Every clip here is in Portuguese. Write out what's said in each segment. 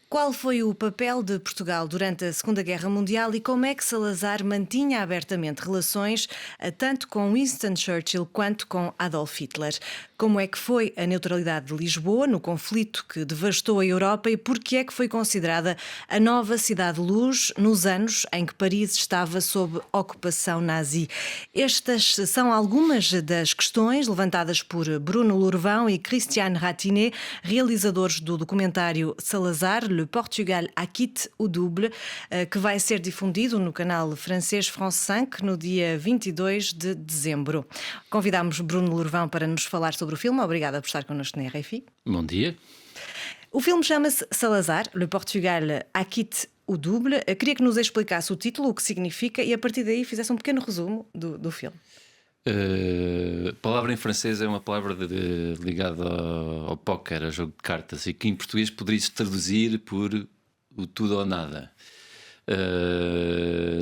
Qual foi o papel de Portugal durante a Segunda Guerra Mundial e como é que Salazar mantinha abertamente relações tanto com Winston Churchill quanto com Adolf Hitler? Como é que foi a neutralidade de Lisboa no conflito que devastou a Europa e por que é que foi considerada a nova cidade-luz nos anos em que Paris estava sob ocupação nazi? Estas são algumas das questões levantadas por Bruno Lourvão e Christiane Ratinet, realizadores do documentário Salazar, Le Portugal quitte o double, que vai ser difundido no canal francês France 5 no dia 22 de dezembro. Convidámos Bruno Lourvão para nos falar sobre o filme. Obrigada por estar connosco na RFI. Bom dia. O filme chama-se Salazar, Le Portugal quitte o double. Queria que nos explicasse o título, o que significa e a partir daí fizesse um pequeno resumo do filme. Palavra em francês é uma palavra ligada ao póquer, ao jogo de cartas, e que em português poderia-se traduzir por o tudo ou nada.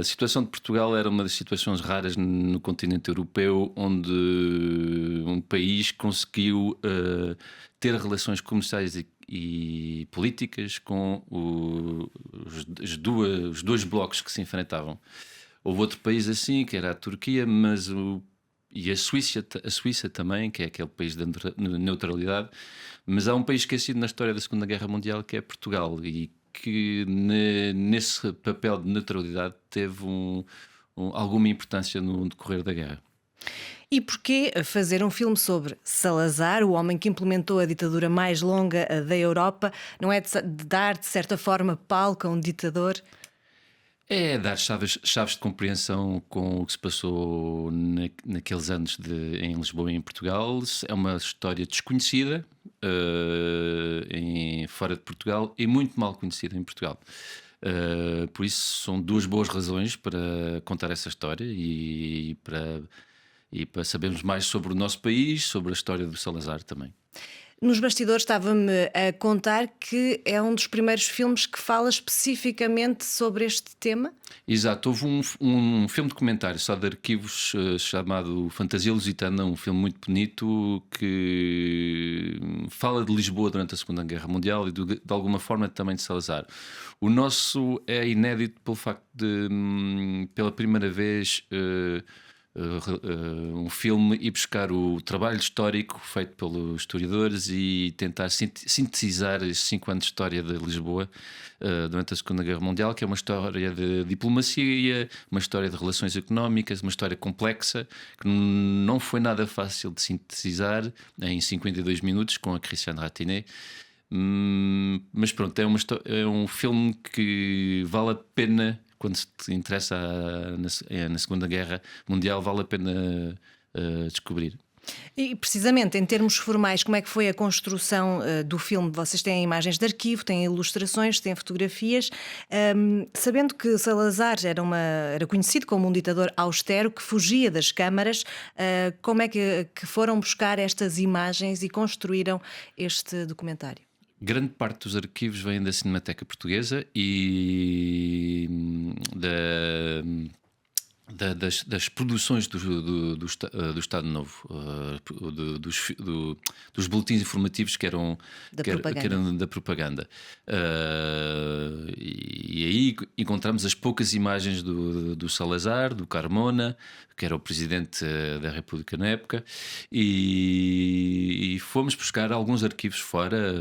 A situação de Portugal era uma das situações raras no continente europeu, onde um país conseguiu ter relações comerciais e políticas com os dois blocos que se enfrentavam. Houve outro país assim, que era a Turquia, e a Suíça também, que é aquele país da neutralidade, mas há um país esquecido na história da Segunda Guerra Mundial, que é Portugal, e que nesse papel de neutralidade teve alguma importância no decorrer da guerra. E porquê fazer um filme sobre Salazar, o homem que implementou a ditadura mais longa da Europa? Não é de dar, de certa forma, palco a um ditador? É dar chaves de compreensão com o que se passou naqueles anos em Lisboa e em Portugal. É uma história desconhecida fora de Portugal e muito mal conhecida em Portugal. Por isso são duas boas razões para contar essa história e para sabermos mais sobre o nosso país, sobre a história do Salazar também. Nos bastidores estava-me a contar que é um dos primeiros filmes que fala especificamente sobre este tema. Exato, houve um filme documentário só de arquivos chamado Fantasia Lusitana, um filme muito bonito que fala de Lisboa durante a Segunda Guerra Mundial e de alguma forma também de Salazar. O nosso é inédito pelo facto de, pela primeira vez, um filme e buscar o trabalho histórico feito pelos historiadores e tentar sintetizar estes 5 anos de história de Lisboa durante a Segunda Guerra Mundial, que é uma história de diplomacia, uma história de relações económicas, uma história complexa que não foi nada fácil de sintetizar em 52 minutos com a Christiane Ratinet. Mas pronto, é um filme que vale a pena. Quando se te interessa na Segunda Guerra Mundial, vale a pena descobrir. E precisamente em termos formais, como é que foi a construção do filme? Vocês têm imagens de arquivo, têm ilustrações, têm fotografias. Sabendo que Salazar era conhecido como um ditador austero que fugia das câmaras, como é que foram buscar estas imagens e construíram este documentário? Grande parte dos arquivos vêm da Cinemateca Portuguesa e das produções do Estado Novo, dos boletins informativos que eram da propaganda. E aí encontramos as poucas imagens do Salazar, do Carmona, que era o presidente da República na época, e fomos buscar alguns arquivos fora,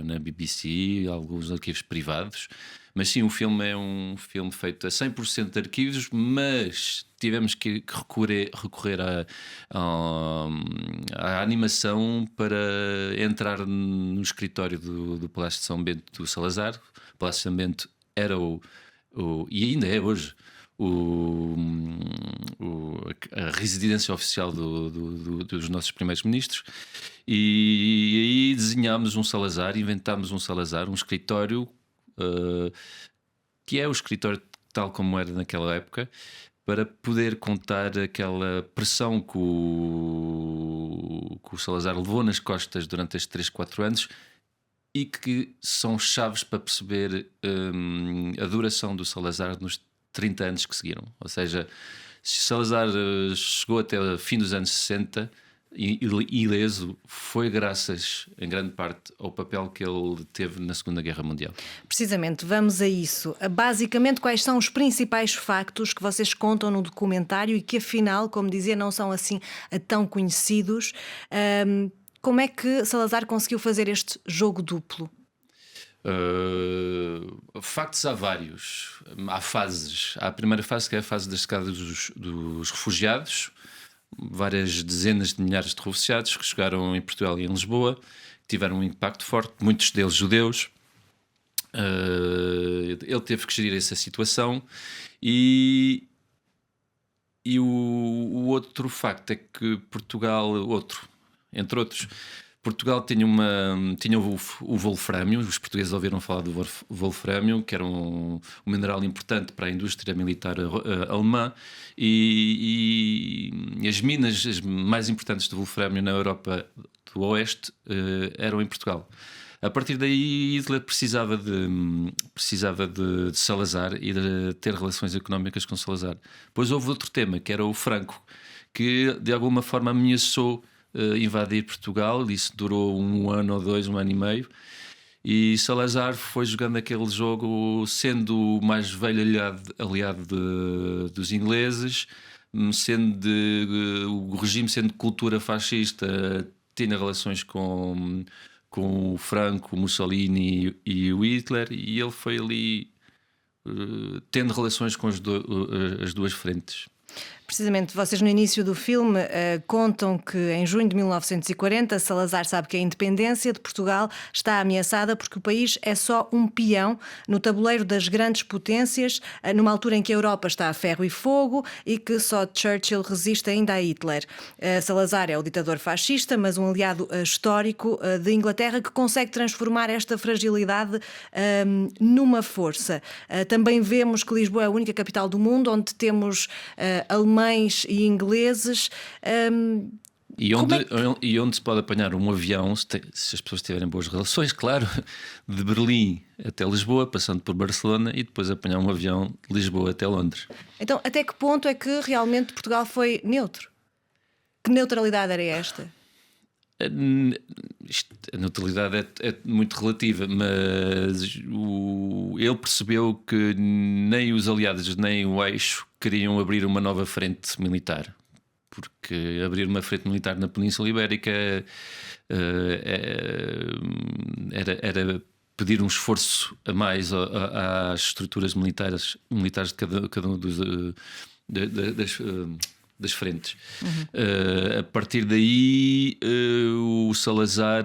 na BBC, alguns arquivos privados. Mas sim, o filme é um filme feito a 100% de arquivos, mas tivemos que recorrer à animação para entrar no escritório do Palácio de São Bento do Salazar. O Palácio de São Bento era e ainda é hoje a residência oficial dos nossos primeiros ministros, e aí desenhámos um Salazar, inventámos um Salazar, um escritório que é o escritório tal como era naquela época, para poder contar aquela pressão que o Salazar levou nas costas durante estes 3, 4 anos e que são chaves para perceber a duração do Salazar nos 30 anos que seguiram. Ou seja, se Salazar chegou até o fim dos anos 60, ileso foi graças, em grande parte, ao papel que ele teve na Segunda Guerra Mundial. Precisamente, vamos a isso. Basicamente, quais são os principais factos que vocês contam no documentário e que, afinal, como dizia, não são assim tão conhecidos? Como é que Salazar conseguiu fazer este jogo duplo? Factos há vários. Há fases. Há a primeira fase, que é a fase da chegada dos refugiados. Várias dezenas de milhares de refugiados que chegaram em Portugal e em Lisboa, tiveram um impacto forte, muitos deles judeus. Ele teve que gerir essa situação e o outro facto é que Portugal, entre outros, Portugal tinha o wolframio. Os portugueses ouviram falar do wolframio, que era um mineral importante para a indústria militar alemã, e as minas as mais importantes do wolframio na Europa do Oeste eram em Portugal. A partir daí, Hitler precisava de Salazar e de ter relações económicas com Salazar. Depois houve outro tema, que era o Franco, que de alguma forma ameaçou invadir Portugal. Isso durou um ano ou dois, um ano e meio, e Salazar foi jogando aquele jogo, sendo o mais velho aliado dos ingleses, o regime sendo de cultura fascista, tinha relações com o Franco, o Mussolini e o Hitler, e ele foi ali tendo relações com as duas frentes. Precisamente, vocês no início do filme contam que em junho de 1940 Salazar sabe que a independência de Portugal está ameaçada porque o país é só um peão no tabuleiro das grandes potências, numa altura em que a Europa está a ferro e fogo e que só Churchill resiste ainda a Hitler. Salazar é o ditador fascista, mas um aliado histórico de Inglaterra que consegue transformar esta fragilidade numa força. Também vemos que Lisboa é a única capital do mundo onde temos alemães e ingleses. E onde se pode apanhar um avião, se as pessoas tiverem boas relações, claro, de Berlim até Lisboa, passando por Barcelona, e depois apanhar um avião de Lisboa até Londres. Então, até que ponto é que realmente Portugal foi neutro? Que neutralidade era esta? A neutralidade é muito relativa, mas ele percebeu que nem os aliados nem o eixo queriam abrir uma nova frente militar, porque abrir uma frente militar na Península Ibérica era pedir um esforço a mais às estruturas militares de cada um das frentes. A partir daí, o Salazar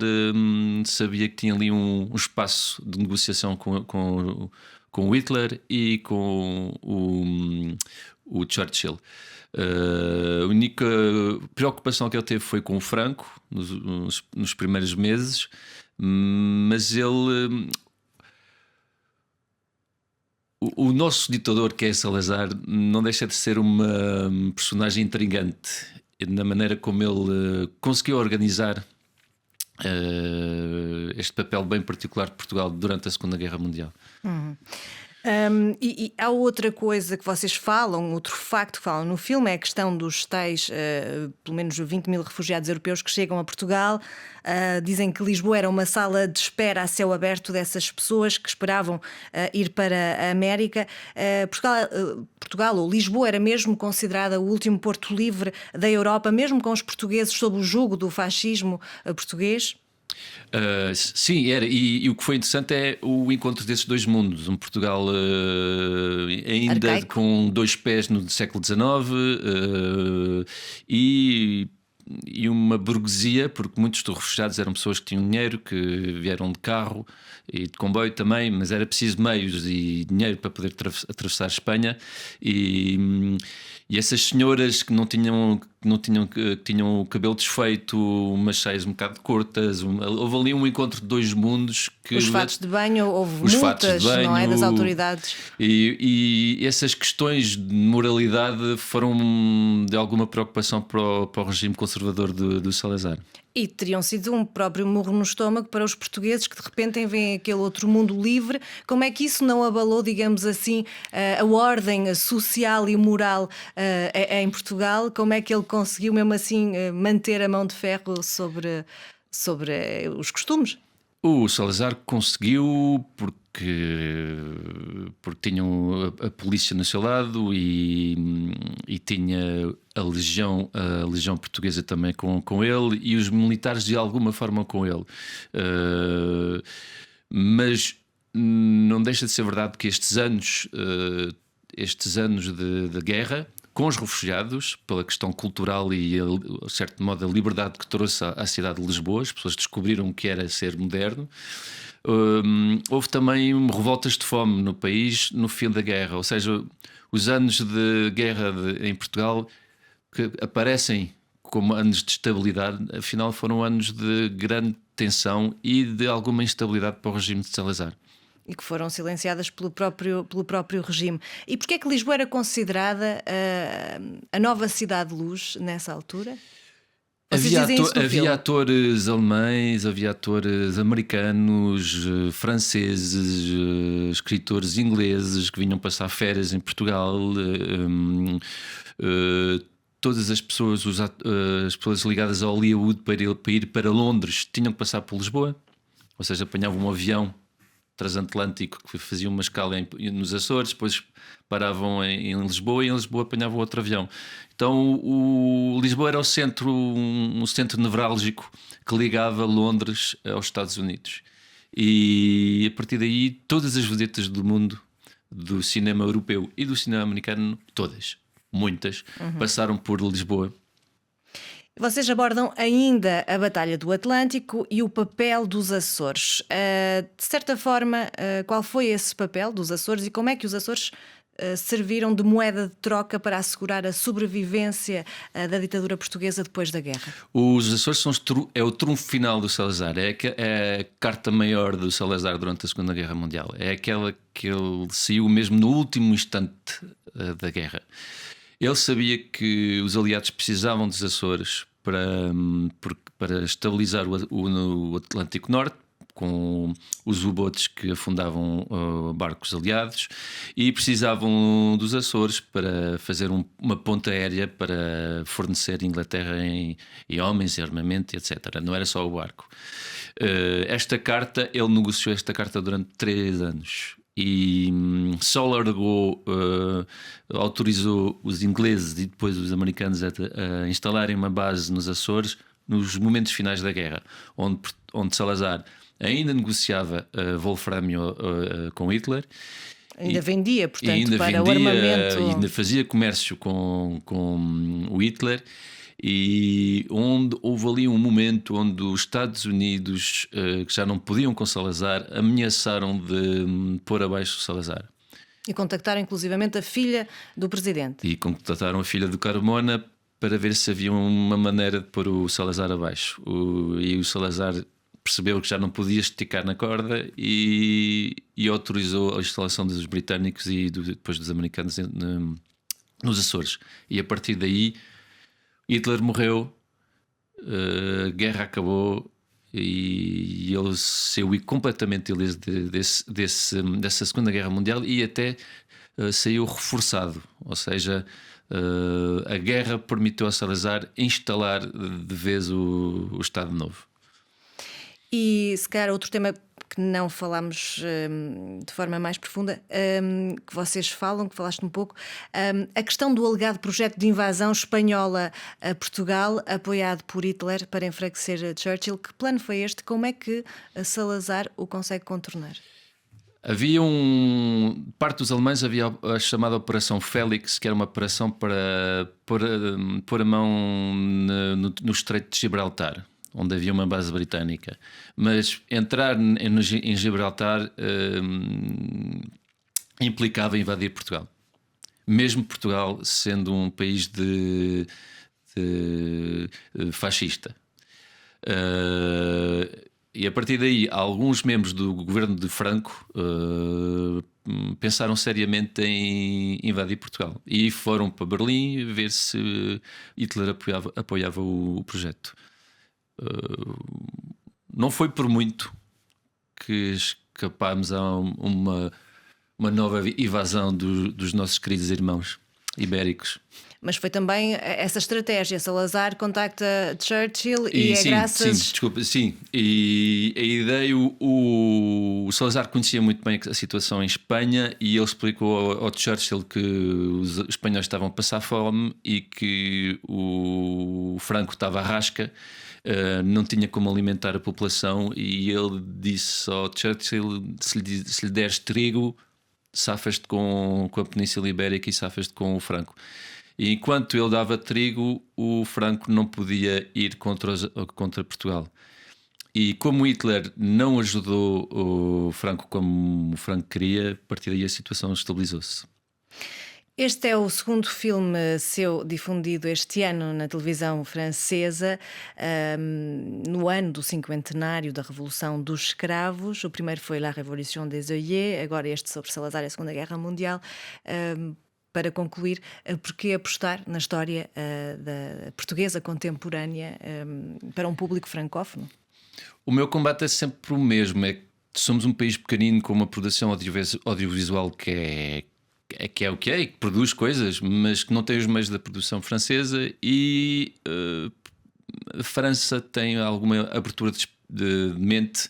sabia que tinha ali um espaço de negociação com o Hitler e com o Churchill. A única preocupação que ele teve foi com o Franco nos primeiros meses, mas ele... O nosso ditador, que é Salazar, não deixa de ser uma personagem intrigante na maneira como ele conseguiu organizar este papel bem particular de Portugal durante a Segunda Guerra Mundial. E há outra coisa que vocês falam, outro facto que falam no filme, é a questão dos tais, pelo menos 20 mil refugiados europeus que chegam a Portugal. Dizem que Lisboa era uma sala de espera a céu aberto dessas pessoas que esperavam ir para a América. Portugal ou Lisboa era mesmo considerada o último porto livre da Europa, mesmo com os portugueses sob o jugo do fascismo português? Sim, era. E o que foi interessante é o encontro desses dois mundos. Um Portugal ainda arcaico, com dois pés no século XIX e uma burguesia, porque muitos dos refugiados eram pessoas que tinham dinheiro, que vieram de carro e de comboio também, mas era preciso meios e dinheiro para poder atravessar a Espanha. E essas senhoras que tinham o cabelo desfeito, umas saias um bocado curtas, houve ali um encontro de dois mundos. Os fatos de banho, houve multas, não é, das autoridades. E essas questões de moralidade foram de alguma preocupação para o regime conservador do Salazar. E teriam sido um próprio murro no estômago para os portugueses que de repente veem aquele outro mundo livre. Como é que isso não abalou, digamos assim, a ordem social e moral em Portugal? Como é que ele conseguiu mesmo assim manter a mão de ferro sobre os costumes? O Salazar conseguiu porque tinham a polícia no seu lado e tinha a legião portuguesa também com ele e os militares de alguma forma com ele. Mas não deixa de ser verdade que estes anos de guerra com os refugiados, pela questão cultural e, de certo modo, a liberdade que trouxe à cidade de Lisboa, as pessoas descobriram o que era ser moderno. Houve também revoltas de fome no país no fim da guerra, ou seja, os anos de guerra em Portugal que aparecem como anos de estabilidade, afinal foram anos de grande tensão e de alguma instabilidade para o regime de Salazar. E que foram silenciadas pelo próprio regime. E porquê é que Lisboa era considerada a nova cidade-luz nessa altura? Havia atores alemães, havia atores americanos, franceses, escritores ingleses que vinham passar férias em Portugal. Todas as pessoas ligadas ao Hollywood para ir para Londres tinham que passar por Lisboa, ou seja, apanhavam um avião transatlântico que fazia uma escala nos Açores, depois paravam em Lisboa e em Lisboa apanhavam outro avião. Então o Lisboa era um centro nevrálgico que ligava Londres aos Estados Unidos. E a partir daí todas as vedetas do mundo, do cinema europeu e do cinema americano, muitas, passaram por Lisboa. Vocês abordam ainda a Batalha do Atlântico e o papel dos Açores. De certa forma, qual foi esse papel dos Açores e como é que os Açores serviram de moeda de troca para assegurar a sobrevivência da ditadura portuguesa depois da guerra? Os Açores é o trunfo final do Salazar, é a carta maior do Salazar durante a Segunda Guerra Mundial. É aquela que ele saiu mesmo no último instante da guerra. Ele sabia que os aliados precisavam dos Açores para estabilizar o Atlântico Norte, com os U-boats que afundavam barcos aliados, e precisavam dos Açores para fazer uma ponte aérea para fornecer Inglaterra em homens, em armamento, etc. Não era só o barco. Ele negociou esta carta durante 3 anos. E só largou, autorizou os ingleses e depois os americanos a instalarem uma base nos Açores nos momentos finais da guerra, onde Salazar ainda negociava wolframio com Hitler. Ainda vendia, portanto, o armamento. Ainda fazia comércio com o Hitler. E houve ali um momento onde os Estados Unidos, que já não podiam com Salazar, ameaçaram de pôr abaixo o Salazar. E contactaram inclusivamente a filha do presidente. E contactaram a filha do Carmona para ver se havia uma maneira de pôr o Salazar abaixo. E o Salazar percebeu que já não podia esticar na corda e autorizou a instalação dos britânicos e depois dos americanos nos Açores. E a partir daí Hitler morreu, a guerra acabou e ele saiu completamente ileso dessa Segunda Guerra Mundial e até saiu reforçado. Ou seja, a guerra permitiu a Salazar instalar de vez o Estado Novo. E se calhar outro tema que não falámos de forma mais profunda, que vocês que falaste um pouco, a questão do alegado projeto de invasão espanhola a Portugal, apoiado por Hitler para enfraquecer Churchill. Que plano foi este? Como é que Salazar o consegue contornar? Havia parte dos alemães havia a chamada Operação Félix, que era uma operação para pôr a mão no Estreito de Gibraltar, onde havia uma base britânica. Mas entrar em Gibraltar implicava invadir Portugal. Mesmo Portugal sendo um país fascista. E a partir daí, alguns membros do governo de Franco pensaram seriamente em invadir Portugal. E foram para Berlim ver se Hitler apoiava o projeto. não foi por muito que escapámos a uma nova invasão dos nossos queridos irmãos ibéricos. Mas foi também essa estratégia. Salazar contacta Churchill e sim, graças... Sim, desculpa, sim. E a ideia, o Salazar conhecia muito bem a situação em Espanha e ele explicou ao Churchill que os espanhóis estavam a passar fome e que o Franco estava à rasca, não tinha como alimentar a população, e ele disse ao Churchill: se lhe deres trigo, safas-te com a Península Ibérica e safas-te com o Franco. E enquanto ele dava trigo, o Franco não podia ir contra Portugal. E como Hitler não ajudou o Franco como o Franco queria, a partir daí a situação estabilizou-se. Este é o segundo filme seu difundido este ano na televisão francesa, no ano do cinquentenário da Revolução dos Escravos. O primeiro foi La Révolution des œillets, agora este sobre Salazar e a Segunda Guerra Mundial. Para concluir, porquê apostar na história da portuguesa contemporânea para um público francófono? O meu combate é sempre o mesmo. É que somos um país pequenino com uma produção audiovisual que é o que é, e que produz coisas, mas que não tem os meios da produção francesa, e a França tem alguma abertura de mente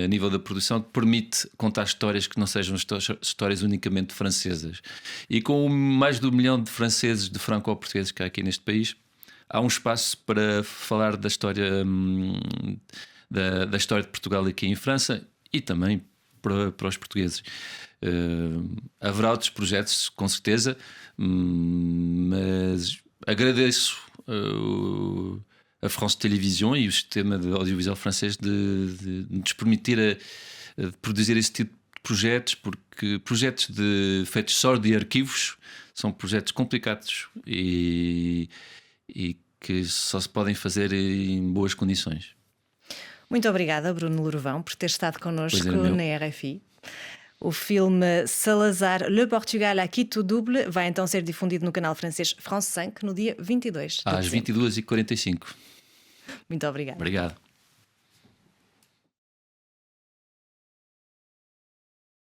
a nível da produção que permite contar histórias que não sejam histórias unicamente francesas. E com mais de 1 milhão de franceses, de franco-portugueses que há aqui neste país, há um espaço para falar da história da história de Portugal aqui em França, e também para os portugueses. Haverá outros projetos, com certeza, mas agradeço a France Télévisions e o sistema de audiovisual francês de nos permitir a produzir esse tipo de projetos, porque projetos feitos só de arquivos são projetos complicados e que só se podem fazer em boas condições. Muito obrigada, Bruno Lourovão, por ter estado connosco na RFI. O filme Salazar, Le Portugal à qui tout double vai então ser difundido no canal francês France 5 no dia 22 de às dezembro. 22h45. Muito obrigada. Obrigado.